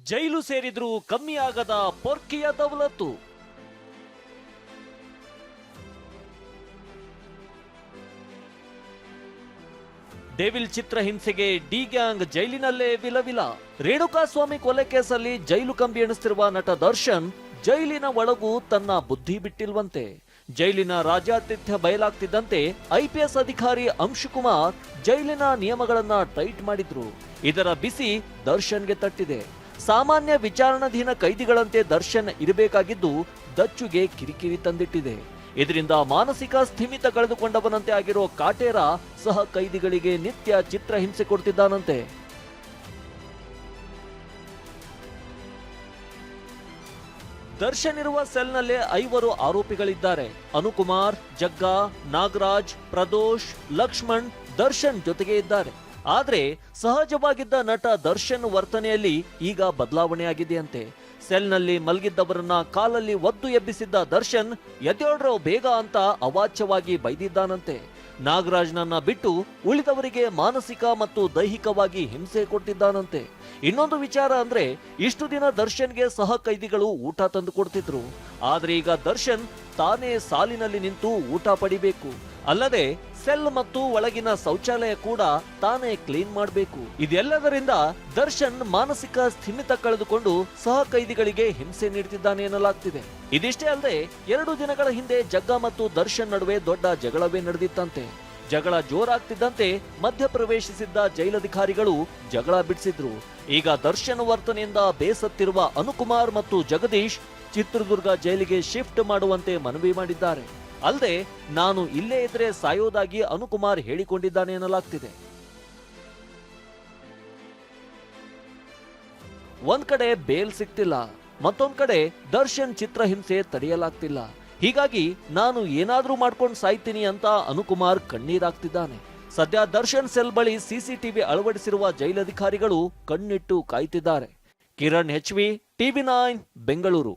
ಜೈಲು ಸೇರಿದ್ರೂ ಕಮ್ಮಿ ಆಗದ ಪೊರ್ಕಿಯ ದೌಲತ್ತು. ಡೆವಿಲ್ ಚಿತ್ರಹಿಂಸೆಗೆ ಡಿ ಗ್ಯಾಂಗ್ ಜೈಲಿನಲ್ಲೇ ವಿಲವಿಲ. ರೇಣುಕಾಸ್ವಾಮಿ ಕೊಲೆ ಕೇಸಲ್ಲಿ ಜೈಲು ಕಂಬಿ ಎಣಿಸ್ತಿರುವ ನಟ ದರ್ಶನ್ ಜೈಲಿನ ಒಳಗೂ ತನ್ನ ಬುದ್ಧಿ ಬಿಟ್ಟಿಲ್ವಂತೆ. ಜೈಲಿನ ರಾಜಾತಿಥ್ಯ ಬಯಲಾಗ್ತಿದ್ದಂತೆ ಐಪಿಎಸ್ ಅಧಿಕಾರಿ ಅಂಶುಕುಮಾರ್ ಜೈಲಿನ ನಿಯಮಗಳನ್ನ ಟೈಟ್ ಮಾಡಿದ್ರು. ಇದರ ಬಿಸಿ ದರ್ಶನ್ಗೆ ತಟ್ಟಿದೆ. ಸಾಮಾನ್ಯ ವಿಚಾರಣಾಧೀನ ಕೈದಿಗಳಂತೆ ದರ್ಶನ್ ಇರಬೇಕಾಗಿದ್ದು ದಚ್ಚುಗೆ ಕಿರಿಕಿರಿ ತಂದಿಟ್ಟಿದೆ. ಇದರಿಂದ ಮಾನಸಿಕ ಸ್ಥಿಮಿತ ಕಳೆದುಕೊಂಡವನಂತೆ ಆಗಿರೋ ಕಾಟೇರ ಸಹ ಕೈದಿಗಳಿಗೆ ನಿತ್ಯ ಚಿತ್ರಹಿಂಸೆ ಕೊಡ್ತಿದ್ದಾನಂತೆ. ದರ್ಶನ್ ಇರುವ ಸೆಲ್ನಲ್ಲೇ 5 ಆರೋಪಿಗಳಿದ್ದಾರೆ. ಅನುಕುಮಾರ್, ಜಗ್ಗಾ, ನಾಗರಾಜ್, ಪ್ರದೋಷ್, ಲಕ್ಷ್ಮಣ್ ದರ್ಶನ್ ಜೊತೆಗೆ ಇದ್ದಾರೆ. ಆದ್ರೆ ಸಹಜವಾಗಿದ್ದ ನಟ ದರ್ಶನ್ ವರ್ತನೆಯಲ್ಲಿ ಈಗ ಬದಲಾವಣೆಯಾಗಿದೆಯಂತೆ. ಸೆಲ್ನಲ್ಲಿ ಮಲಗಿದ್ದವರನ್ನ ಕಾಲಲ್ಲಿ ಒದ್ದು ಎಬ್ಬಿಸಿದ್ದ ದರ್ಶನ್ ಎದ್ದೇಳ್ರೋ ಬೇಗ ಅಂತ ಅವಾಚ್ಯವಾಗಿ ಬೈದಿದ್ದಾನಂತೆ. ನಾಗರಾಜ್ನನ್ನ ಬಿಟ್ಟು ಉಳಿದವರಿಗೆ ಮಾನಸಿಕ ಮತ್ತು ದೈಹಿಕವಾಗಿ ಹಿಂಸೆ ಕೊಟ್ಟಿದ್ದಾನಂತೆ. ಇನ್ನೊಂದು ವಿಚಾರ ಅಂದ್ರೆ, ಇಷ್ಟು ದಿನ ದರ್ಶನ್ಗೆ ಸಹ ಕೈದಿಗಳು ಊಟ ತಂದು ಕೊಡ್ತಿದ್ರು. ಆದ್ರೆ ಈಗ ದರ್ಶನ್ ತಾನೇ ಸಾಲಿನಲ್ಲಿ ನಿಂತು ಊಟ ಪಡಿಬೇಕು. ಅಲ್ಲದೆ ಸೆಲ್ ಮತ್ತು ಒಳಗಿನ ಶೌಚಾಲಯ ಕೂಡ ತಾನೇ ಕ್ಲೀನ್ ಮಾಡಬೇಕು. ಇದೆಲ್ಲದರಿಂದ ದರ್ಶನ್ ಮಾನಸಿಕ ಸ್ಥಿಮಿತ ಕಳೆದುಕೊಂಡು ಸಹ ಕೈದಿಗಳಿಗೆ ಹಿಂಸೆ ನೀಡುತ್ತಿದ್ದಾನೆ ಎನ್ನಲಾಗ್ತಿದೆ. ಇದಿಷ್ಟೇ ಅಲ್ಲದೆ 2 ದಿನಗಳ ಹಿಂದೆ ಜಗ್ಗಾ ಮತ್ತು ದರ್ಶನ್ ನಡುವೆ ದೊಡ್ಡ ಜಗಳವೇ ನಡೆದಿತ್ತಂತೆ. ಜಗಳ ಜೋರಾಗ್ತಿದ್ದಂತೆ ಮಧ್ಯಪ್ರವೇಶಿಸಿದ್ದ ಜೈಲಧಿಕಾರಿಗಳು ಜಗಳ ಬಿಡಿಸಿದ್ರು. ಈಗ ದರ್ಶನ್ ವರ್ತನೆಯಿಂದ ಬೇಸತ್ತಿರುವ ಅನುಕುಮಾರ್ ಮತ್ತು ಜಗದೀಶ್ ಚಿತ್ರದುರ್ಗ ಜೈಲಿಗೆ ಶಿಫ್ಟ್ ಮಾಡುವಂತೆ ಮನವಿ ಮಾಡಿದ್ದಾರೆ. ಅಲ್ಲದೆ ನಾನು ಇಲ್ಲೇ ಇದ್ರೆ ಸಾಯೋದಾಗಿ ಅನುಕುಮಾರ್ ಹೇಳಿಕೊಂಡಿದ್ದಾನೆ ಎನ್ನಲಾಗ್ತಿದೆ. ಒಂದ್ ಕಡೆ ಬೇಲ್ ಸಿಗ್ತಿಲ್ಲ, ಮತ್ತೊಂದ್ ಕಡೆ ದರ್ಶನ್ ಚಿತ್ರಹಿಂಸೆ ತಡೆಯಲಾಗ್ತಿಲ್ಲ. ಹೀಗಾಗಿ ನಾನು ಏನಾದ್ರೂ ಮಾಡ್ಕೊಂಡು ಸಾಯ್ತೀನಿ ಅಂತ ಅನುಕುಮಾರ್ ಕಣ್ಣೀರಾಗ್ತಿದ್ದಾನೆ. ಸದ್ಯ ದರ್ಶನ್ ಸೆಲ್ ಬಳಿ ಸಿಸಿಟಿವಿ ಅಳವಡಿಸಿರುವ ಜೈಲಧಿಕಾರಿಗಳು ಕಣ್ಣಿಟ್ಟು ಕಾಯ್ತಿದ್ದಾರೆ. Kiran HV, TV9 Bengaluru.